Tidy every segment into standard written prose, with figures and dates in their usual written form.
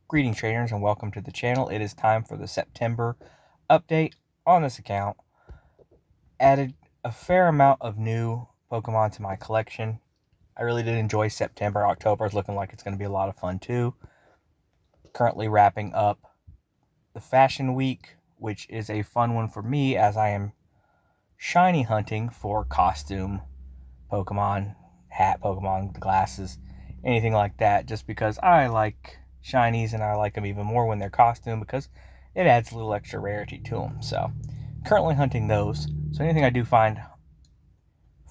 Greetings trainers and welcome to the channel. It is time for the September update on this account. Added a fair amount of new Pokemon to my collection. I really did enjoy September. October is looking like it's going to be a lot of fun too. Currently wrapping up the Fashion Week, which is a fun one for me as I am shiny hunting for costume Pokemon, hat Pokemon, glasses, anything like that, just because I like shinies and I like them even more when they're costume because it adds a little extra rarity to them. So currently hunting those. So anything I do find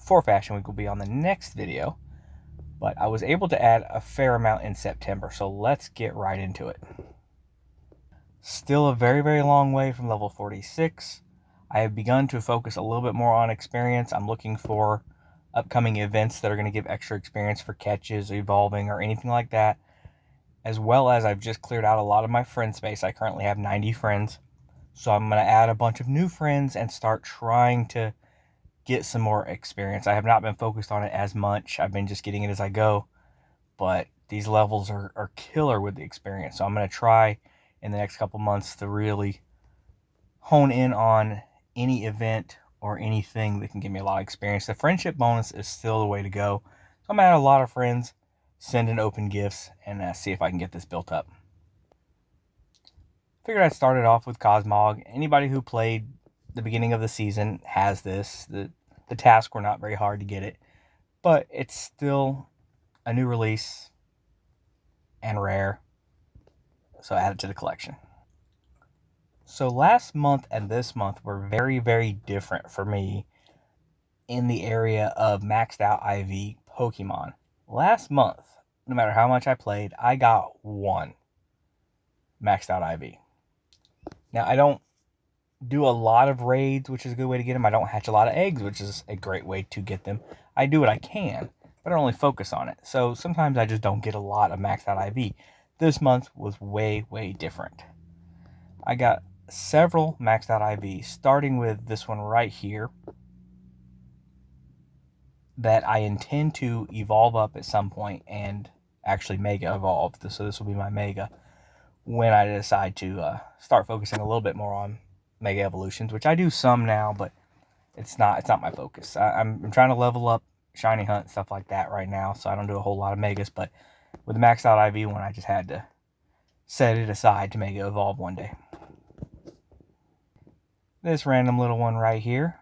for Fashion Week will be on the next video, but I was able to add a fair amount in September, so let's get right into it. Still a very long way from level 46. I have begun to focus a little bit more on experience. I'm looking for upcoming events that are going to give extra experience for catches, evolving, or anything like that. As well as I've just cleared out a lot of my friend space. I currently have 90 friends. So I'm going to add a bunch of new friends and start trying to get some more experience. I have not been focused on it as much. I've been just getting it as I go. But these levels are killer with the experience. So I'm going to try in the next couple months to really hone in on any event or anything that can give me a lot of experience. The friendship bonus is still the way to go. So I'm going to add a lot of friends, send in open gifts, and see if I can get this built up. Figured I'd start it off with Cosmog. Anybody who played the beginning of the season has this. The tasks were not very hard to get it, but it's still a new release and rare, so add it to the collection. So last month and this month were very different for me in the area of maxed out IV Pokemon. Last month, no matter how much I played, I got one maxed out IV. Now, I don't do a lot of raids, which is a good way to get them. I don't hatch a lot of eggs, which is a great way to get them. I do what I can, but I only focus on it. So sometimes I just don't get a lot of maxed out IV. This month was way different. I got several maxed out IVs, starting with this one right here that I intend to evolve up at some point and actually mega evolve. So this will be my mega when I decide to start focusing a little bit more on mega evolutions, which I do some now, but it's not my focus. I'm trying to level up shiny hunt, stuff like that right now, so I don't do a whole lot of megas, but with the maxed out IV one, I just had to set it aside to mega evolve one day. This random little one right here,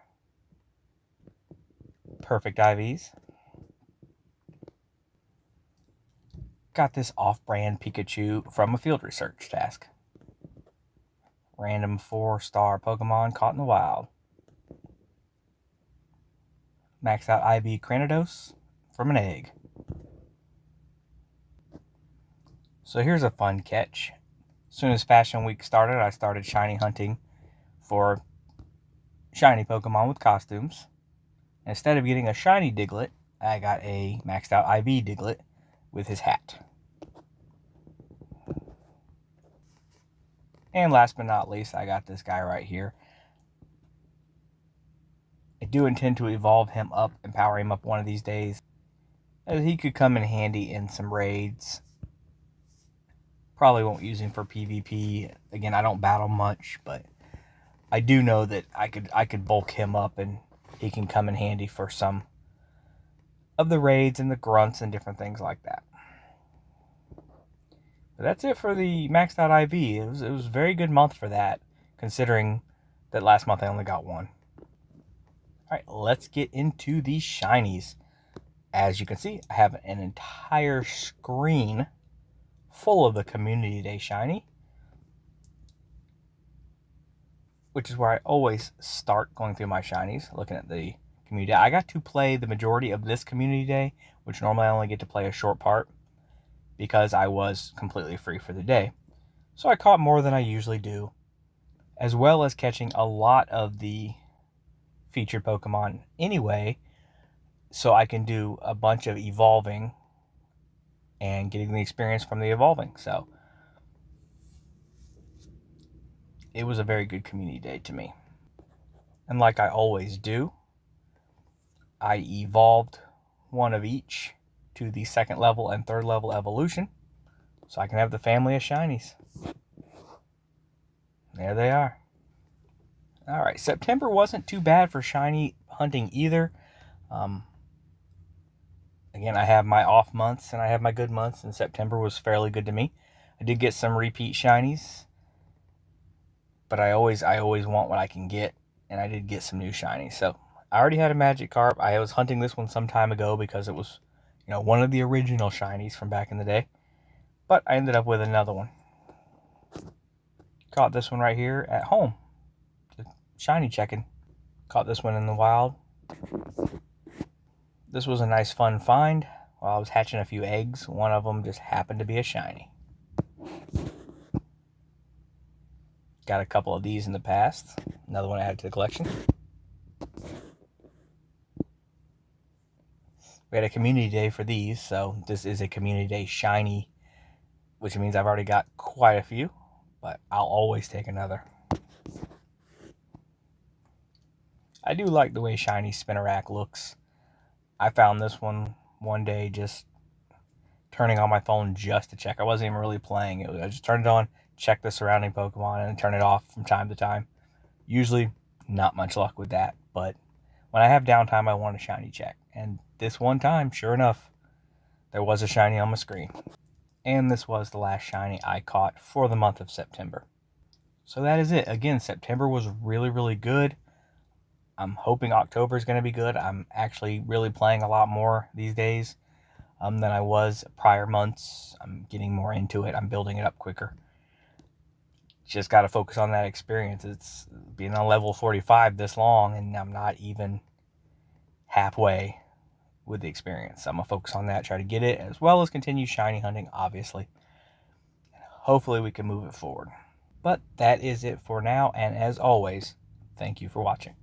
perfect IVs. Got this off-brand Pikachu from a field research task. Random 4-star Pokemon caught in the wild. Maxed out IV Cranidos from an egg. So here's a fun catch. As soon as Fashion Week started, I started shiny hunting for shiny Pokemon with costumes. Instead of getting a shiny Diglett, I got a maxed out IV Diglett with his hat. And last but not least, I got this guy right here. I do intend to evolve him up and power him up one of these days, as he could come in handy in some raids. Probably won't use him for PvP. Again, I don't battle much, but I do know that I could bulk him up and he can come in handy for some of the raids and the grunts and different things like that. But that's it for the maxed out IV. It was a very good month for that, considering that last month I only got one. Alright, let's get into these shinies. As you can see, I have an entire screen full of the Community Day shiny, which is where I always start going through my shinies, looking at the Community Day. I got to play the majority of this Community Day, which normally I only get to play a short part, because I was completely free for the day. So I caught more than I usually do, as well as catching a lot of the featured Pokemon anyway, so I can do a bunch of evolving and getting the experience from the evolving. So it was a very good Community Day to me. And like I always do, I evolved one of each to the 2nd level and 3rd level evolution. so I can have the family of shinies. There they are. Alright, September wasn't too bad for shiny hunting either. Again, I have my off months and I have my good months, and September was fairly good to me. I did get some repeat shinies, but I always want what I can get, and I did get some new shinies. So I already had a Magikarp. I was hunting this one some time ago because it was, one of the original shinies from back in the day. But I ended up with another one. Caught this one right here at home. Just shiny checking. Caught this one in the wild. This was a nice fun find. While I was hatching a few eggs, one of them just happened to be a shiny. Got a couple of these in the past. Another one added to the collection. We had a community day for these, so this is a community day shiny, which means I've already got quite a few, but I'll always take another. I do like the way shiny Spinarak looks. I found this one day just turning on my phone just to check. I wasn't even really playing. I just turned it on, check the surrounding Pokemon, and turn it off from time to time. Usually not much luck with that, but when I have downtime, I want a shiny check. And this one time, sure enough, there was a shiny on my screen. And this was the last shiny I caught for the month of September. So that is it. Again, September was really, really good. I'm hoping October is going to be good. I'm actually really playing a lot more these days than I was prior months. I'm getting more into it. I'm building it up quicker. Just got to focus on that experience. It's being on level 45 this long, and I'm not even halfway with the experience. I'm going to focus on that, try to get it, as well as continue shiny hunting, obviously. Hopefully we can move it forward. But that is it for now, and as always, thank you for watching.